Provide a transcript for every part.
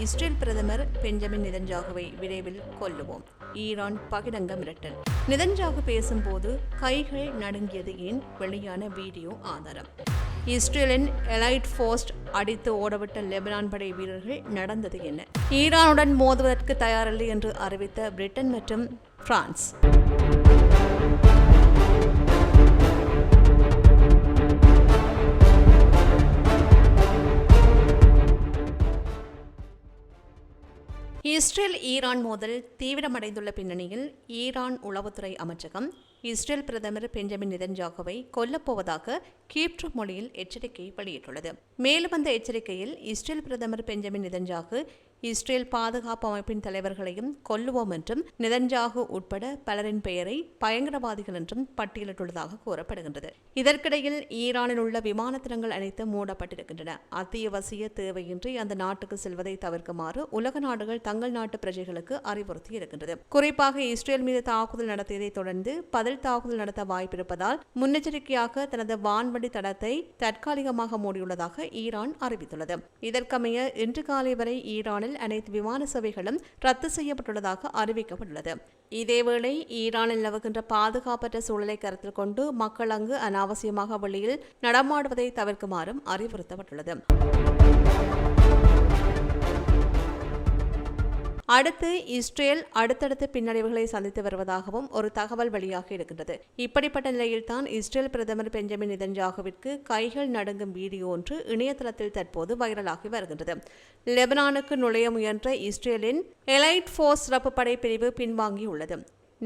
Israel பிரதமர் Benjamin நெதன்யாகுவை விரைவில் கொல்லுவோம். Iran பகிரங்க மிரட்டல். நெதன்யாகு பேசும்போது கைகள் நடுங்கியது ஏன்? வெளியான வீடியோ ஆதாரம். இஸ்ரேலின் எலைட் ஃபோர்ஸ் அடித்து ஓடவிட்ட லெபனான் படை வீரர்கள் நடந்தது என்ன? ஈரானுடன் மோதுவதற்கு தயாரில்லை என்று அறிவித்த பிரிட்டன் மற்றும் பிரான்ஸ். இஸ்ரேல் ஈரான் மோதல் தீவிரமடைந்துள்ள பின்னணியில் ஈரான் உளவுத்துறை அமைச்சகம் இஸ்ரேல் பிரதமர் பெஞ்சமின் நெதன்யாகுவை கொல்லப்போவதாக ஹீப்ரு மொழியில் எச்சரிக்கை வெளியிட்டுள்ளது. மேலும் அந்த எச்சரிக்கையில் இஸ்ரேல் பிரதமர் பெஞ்சமின் நெதன்யாகு இஸ்ரேல் பாதுகாப்பு அமைப்பின் தலைவர்களையும் கொல்லுவோம் என்றும் நெதன்யாகு உட்பட பலரின் பெயரை பயங்கரவாதிகள் என்றும் பட்டியலிட்டுள்ளதாக கூறப்படுகின்றது. இதற்கிடையில் ஈரானில் உள்ள விமான தளங்கள் அனைத்தும் மூடப்பட்டிருக்கின்றன. அத்தியாவசிய தேவையின்றி அந்த நாட்டுக்கு செல்வதை தவிர்க்குமாறு உலக நாடுகள் தங்கள் நாட்டு பிரஜைகளுக்கு அறிவுறுத்தி இருக்கின்றது. குறிப்பாக இஸ்ரேல் மீது தாக்குதல் நடத்தியதை தொடர்ந்து பதில் தாக்குதல் நடத்த வாய்ப்பிருப்பதால் முன்னெச்சரிக்கையாக தனது வான்வழி தடத்தை தற்காலிகமாக மூடியுள்ளதாக ஈரான் அறிவித்துள்ளது. இதற்கமைய இன்று காலை வரை ஈரானில் அனைத்து விமான சேவைகளும் ரத்து செய்யப்பட்டுள்ளதாக அறிவிக்கப்பட்டுள்ளது. இதேவேளை ஈரானில் நிலவுகின்ற பாதுகாப்பற்ற சூழலை கருத்தில் கொண்டு மக்கள் அங்கு அனாவசியமாக வெளியில் நடமாடுவதை தவிர்க்குமாறும் அறிவுறுத்தப்பட்டுள்ளது. அடுத்து இஸ்ரேல் அடுத்தடுத்து பின்னடைவுகளை சந்தித்து வருவதாகவும் ஒரு தகவல் வெளியாகி இருக்கின்றது. இப்படிப்பட்ட நிலையில்தான் இஸ்ரேல் பிரதமர் பெஞ்சமின் நெதன்யாகுவிற்கு கைகள் நடுங்கும் வீடியோ ஒன்று இணையதளத்தில் தற்போது வைரலாகி வருகின்றது. லெபனானுக்கு நுழைய முயன்ற இஸ்ரேலின் எலைட் ஃபோர்ஸ் சிறப்பு படை பிரிவு பின்வாங்கியுள்ளது.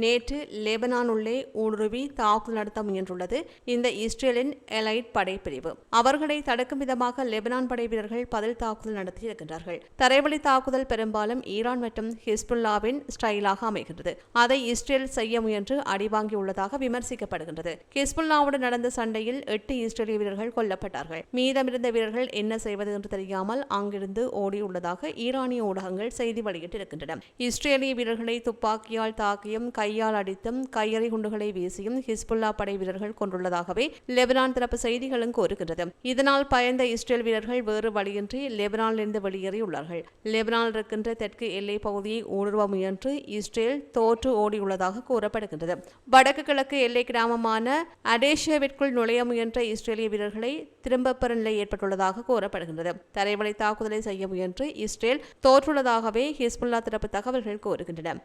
நேற்று லெபனான் உள்ளே ஊடுருவி தாக்குதல் நடத்த முயன்றுள்ளது இந்த இஸ்ரேலின் எலைட் படைப்பிரிவு. அவர்களை தடுக்கும் விதமாக லெபனான் படை வீரர்கள் பதில் தாக்குதல் நடத்தியிருக்கின்றார்கள். தரைவழி தாக்குதல் பெரும்பாலும் ஈரான் மற்றும் ஹிஸ்புல்லாவின் ஸ்டைலாக அமைகின்றது. அதை இஸ்ரேல் செய்ய முயன்று அடிவாங்கியுள்ளதாக விமர்சிக்கப்படுகின்றது. ஹிஸ்புல்லாவுடன் நடந்த சண்டையில் 8 இஸ்ரேலிய வீரர்கள் கொல்லப்பட்டார்கள். மீதமிருந்த வீரர்கள் என்ன செய்வது என்று தெரியாமல் அங்கிருந்து ஓடியுள்ளதாக ஈரானிய ஊடகங்கள் செய்தி வெளியிட்டிருக்கின்றன. இஸ்ரேலிய வீரர்களை துப்பாக்கியால் தாக்கியும் கையால் அடித்தும் கையறை குண்டுகளை வீசியும் ஹிஸ்புல்லா படை வீரர்கள் கொண்டுள்ளதாகவே லெபனான் தரப்பு செய்திகளும் கூறுகின்றது. இதனால் பயந்த இஸ்ரேல் வீரர்கள் வேறு வழியின்றி லெபனானிலிருந்து வெளியேறியுள்ளார்கள். லெபனானில் இருக்கின்ற தெற்கு எல்லை பகுதியை ஊடுருவ முயன்று இஸ்ரேல் தோற்று ஓடியுள்ளதாக கூறப்படுகின்றது. வடக்கு கிழக்கு எல்லை கிராமமான அடேஷியாவிற்குள் நுழைய முயன்ற இஸ்ரேலிய வீரர்களை திரும்பப் பெறும் நிலை ஏற்பட்டுள்ளதாக கூறப்படுகின்றது. தரைவழி தாக்குதலை செய்ய முயன்று இஸ்ரேல் தோற்றுள்ளதாகவே ஹிஸ்புல்லா தரப்பு தகவல்கள் கூறுகின்றன.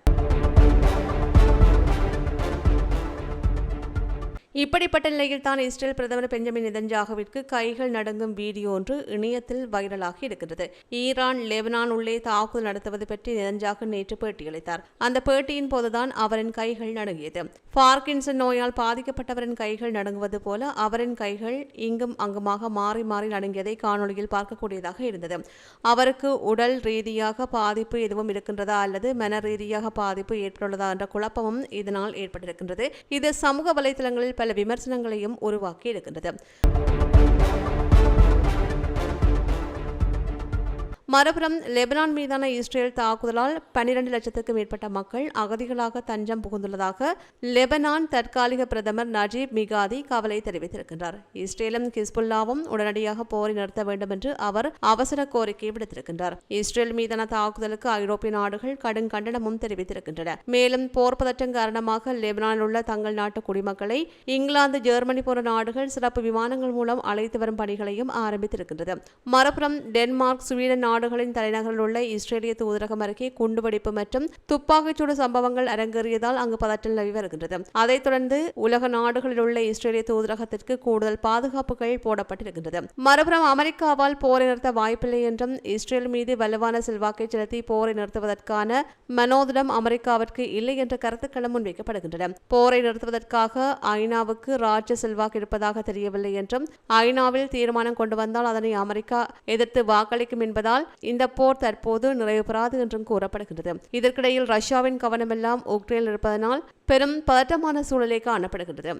இப்படிப்பட்ட நிலையில் தான் இஸ்ரேல் பிரதமர் பெஞ்சமின் நெதன்யாகுவிற்கு கைகள் நடுங்கும் வீடியோ ஒன்று இணையத்தில் வைரலாகி இருக்கிறது. ஈரான் லெபனான் உள்ளே தாக்குதல் நடத்துவது பற்றி நெதன்யாகு நேற்று பேட்டியளித்தார். அந்த பேட்டியின் போதுதான் அவரின் கைகள் நடுங்கியது. பார்க்கின்சன் நோயால் பாதிக்கப்பட்டவரின் கைகள் நடுங்குவது போல அவரின் கைகள் இங்கும் அங்குமாக மாறி மாறி நடுங்கியதை காணொலியில் பார்க்கக்கூடியதாக இருந்தது. அவருக்கு உடல் ரீதியாக பாதிப்பு எதுவும் இருக்கின்றதா அல்லது மன ரீதியாக பாதிப்பு ஏற்பட்டுள்ளதா என்ற குழப்பமும் இதனால் ஏற்பட்டிருக்கின்றது. இது சமூக வலைதளங்களில் பல விமர்சனங்களையும் உருவாக்கி இருக்கின்றது. மறுபுறம் லெபனான் மீதான இஸ்ரேல் தாக்குதலால் 12 லட்சத்துக்கும் மேற்பட்ட மக்கள் அகதிகளாக தஞ்சம் புகுந்துள்ளதாக லெபனான் தற்காலிக பிரதமர் நஜீப் மிகாதி கவலை தெரிவித்திருக்கின்றார். இஸ்ரேலும் ஹிஸ்புல்லாவும் உடனடியாக போரை நிறுத்த வேண்டும் என்று அவர் அவசர கோரிக்கை விடுத்திருக்கின்றார். இஸ்ரேல் மீதான தாக்குதலுக்கு ஐரோப்பிய நாடுகள் கடும் கண்டனமும் தெரிவித்திருக்கின்றன. மேலும் போர் பதற்றம் காரணமாக லெபனானில் உள்ள தங்கள் நாட்டு குடிமக்களை இங்கிலாந்து, ஜெர்மனி போன்ற நாடுகள் சிறப்பு விமானங்கள் மூலம் அழைத்து வரும் பணிகளையும் ஆரம்பித்திருக்கின்றது. மறுபுறம் டென்மார்க், ஸ்வீடன் நாடுகளின் தலைநகரில் உள்ள இஸ்ரேலிய தூதரகம் அருகே குண்டுவெடிப்பு மற்றும் துப்பாக்கிச்சூடு சம்பவங்கள் அரங்கேறியதால் அங்கு பதற்றம் நிலவி வருகின்றது. அதைத் தொடர்ந்து உலக நாடுகளில் உள்ள இஸ்ரேலிய தூதரகத்திற்கு கூடுதல் பாதுகாப்புகள் போடப்பட்டிருக்கின்றது. மறுபுறம் அமெரிக்காவால் போரை நிறுத்த வாய்ப்பில்லை என்றும் இஸ்ரேல் மீது வலுவான செல்வாக்கை செலுத்தி போரை நிறுத்துவதற்கான மனோதிடம் அமெரிக்காவிற்கு இல்லை என்ற கருத்துக்களும் முன்வைக்கப்படுகின்றன. போரை நிறுத்துவதற்காக ஐநாவுக்கு ராஜ்ய செல்வாக்கு இருப்பதாக தெரியவில்லை என்றும் ஐநாவில் தீர்மானம் கொண்டு வந்தால் அதனை அமெரிக்கா எதிர்த்து வாக்களிக்கும் என்பதால் இந்த போர் தற்போது நிறைவு பெறாது என்றும் கூறப்படுகின்றது. இதற்கிடையில் ரஷ்யாவின் கவனமெல்லாம் உக்ரைனில் இருப்பதனால் பெரும் பதட்டமான சூழலை காணப்படுகின்றது.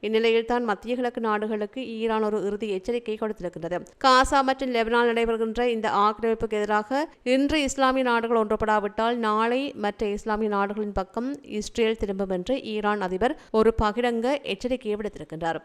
இந்நிலையில் தான் மத்திய கிழக்கு நாடுகளுக்கு ஈரான் ஒரு இறுதி எச்சரிக்கை கொடுத்திருக்கின்றது. காசா மற்றும் லெபனான் நடைபெறுகின்ற இந்த ஆக்கிரமிப்புக்கு எதிராக இன்று இஸ்லாமிய நாடுகள் ஒன்றுபடாவிட்டால் நாளை மற்ற இஸ்லாமிய நாடுகளின் பக்கம் இஸ்ரேல் திரும்பும் என்று ஈரான் அதிபர் ஒரு பகிரங்க எச்சரிக்கையை விடுத்திருக்கின்றார்.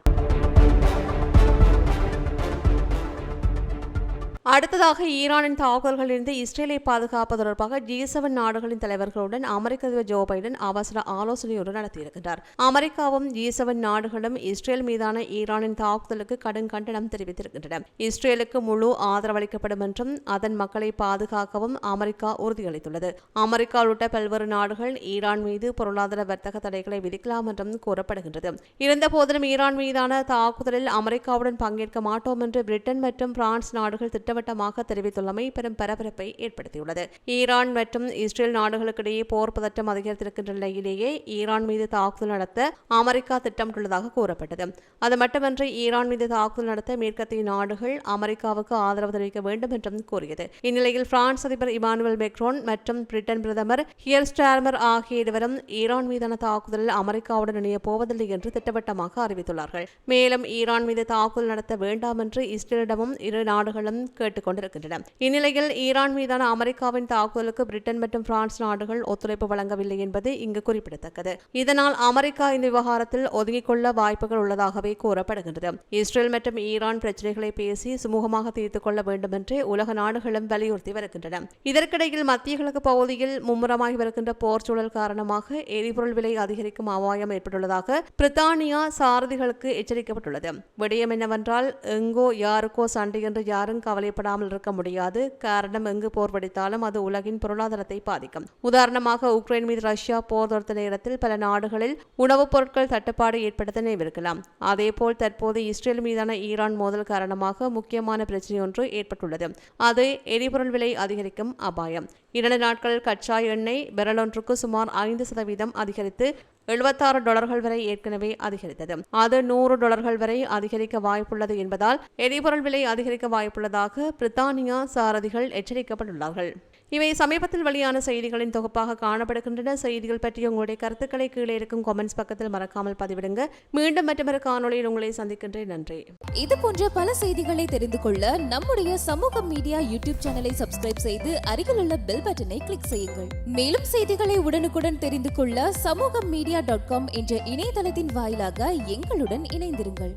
அடுத்ததாக ஈரானின் தாக்குதல்களிலிருந்து இஸ்ரேலை பாதுகாப்பது தொடர்பாக G7 நாடுகளின் தலைவர்களுடன் அமெரிக்க அதிபர் ஜோ பைடன் அவசர ஆலோசனையொன்று நடத்தியிருக்கின்றார். அமெரிக்காவும் G7 நாடுகளும் இஸ்ரேல் மீதான ஈரானின் தாக்குதலுக்கு கடும் கண்டனம் தெரிவித்திருக்கின்றன. இஸ்ரேலுக்கு முழு ஆதரவு அளிக்கப்படும் என்றும் அதன் மக்களை பாதுகாக்கவும் அமெரிக்கா உறுதியளித்துள்ளது. அமெரிக்கா உள்ளிட்ட பல்வேறு நாடுகள் ஈரான் மீது பொருளாதார வர்த்தக தடைகளை விதிக்கலாம் என்றும் கூறப்படுகின்றது. இருந்தபோதிலும் ஈரான் மீதான தாக்குதலில் அமெரிக்காவுடன் பங்கேற்க மாட்டோம் என்று பிரிட்டன் மற்றும் பிரான்ஸ் நாடுகள் திட்டவட்டமாக தெரிவித்துள்ளமை பெரும் பரபரப்பை ஏற்படுத்தியுள்ளது. ஈரான் மற்றும் இஸ்ரேல் நாடுகளுக்கிடையே போர் பதற்றம் அதிகரித்திருக்கின்ற நிலையிலேயே ஈரான் மீது தாக்குதல் நடத்த அமெரிக்கா திட்டமிட்டுள்ளதாக கூறப்பட்டது. அது மட்டுமன்றி ஈரான் மீது தாக்குதல் நடத்த மேற்கத்திய நாடுகள் அமெரிக்காவுக்கு ஆதரவு தெரிவிக்க வேண்டும் என்றும் கூறியது. இந்நிலையில் பிரான்ஸ் அதிபர் இமானுவேல் மேக்ரோன் மற்றும் பிரிட்டன் பிரதமர் கியர் ஸ்டார்மர் ஆகிய இருவரும் ஈரான் மீதான தாக்குதலில் அமெரிக்காவுடன் இணைய போவதில்லை என்று திட்டவட்டமாக அறிவித்துள்ளார்கள். மேலும் ஈரான் மீது தாக்குதல் நடத்த வேண்டாம் என்று இஸ்ரேலிடமும் இரு நாடுகளும் கேட்டுக் கொண்டிருக்கின்றன. இந்நிலையில் ஈரான் மீதான அமெரிக்காவின் தாக்குதலுக்கு பிரிட்டன் மற்றும் பிரான்ஸ் நாடுகள் ஒத்துழைப்பு வழங்கவில்லை என்பது இங்கு குறிப்பிடத்தக்கது. இதனால் அமெரிக்கா இந்த விவகாரத்தில் ஒதுங்கிக் கொள்ள வாய்ப்புகள் உள்ளதாகவே கூறப்படுகின்றது. இஸ்ரேல் மற்றும் ஈரான் பிரச்சினைகளை பேசி சுமூகமாக தீர்த்துக் கொள்ள வேண்டும் என்று உலக நாடுகளும் வலியுறுத்தி வருகின்றன. இதற்கிடையில் மத்திய கிழக்கு பகுதியில் மும்முரமாகி வருகின்ற போர் சூழல் காரணமாக எரிபொருள் விலை அதிகரிக்கும் அபாயம் ஏற்பட்டுள்ளதாக பிரித்தானியா சாரதிகளுக்கு எச்சரிக்கப்பட்டுள்ளது. விடயம் என்னவென்றால், எங்கோ யாருக்கோ சண்டை என்று யாரும் கவலைப்படாமல் இருக்க முடியாது. காரணம், எங்கு போர் வெடித்தாலும் அது உலகின் பொருளாதாரத்தை பாதிக்கும். உதாரணமாக, உக்ரைன் மீது ரஷ்யா போர் தொடுத்த நேரத்தில் பல நாடுகளில் உணவுப் பொருட்கள் தட்டுப்பாடு ஏற்படுத்த நினைவிருக்கலாம். அதேபோல் தற்போது இஸ்ரேல் மீதான ஈரான் மோதல் காரணமாக முக்கியமான பிரச்சினை ஒன்று ஏற்பட்டுள்ளது. அது எரிபொருள் விலை அதிகரிக்கும் அபாயம். 2 நாட்கள் கச்சா எண்ணெய் பெரலொன்றுக்கு சுமார் 5% அதிகரித்து $76 வரை ஏற்கனவே அதிகரித்தது. அது $100 வரை அதிகரிக்க வாய்ப்புள்ளது என்பதால் எரிபொருள் விலை அதிகரிக்க வாய்ப்புள்ளதாக பிரித்தானியா சாரதிகள் எச்சரிக்கப்பட்டுள்ளார்கள். இவை சமீபத்தில் வெளியான செய்திகளின் தொகுப்பாக காணப்படுகின்றன. செய்திகள் பற்றிய உங்களுடைய கருத்துக்களை கீழே இருக்கும் கமெண்ட்ஸ் பக்கத்தில் மறக்காமல் பதிவிடுங்க. மீண்டும் மற்றொரு காணொளியில் உங்களை சந்திக்கின்றேன். நன்றி. இது போன்ற பல செய்திகளை தெரிந்து கொள்ள நம்முடைய சமூக மீடியா யூடியூப் சேனலை சப்ஸ்கிரைப் செய்து அருகில் உள்ள பெல் பட்டனை கிளிக் செய்யுங்கள். மேலும் செய்திகளை உடனுக்குடன் தெரிந்து கொள்ள சமூகமீடியா.com என்ற இணையதளத்தின் வாயிலாக எங்களுடன் இணைந்திருங்கள்.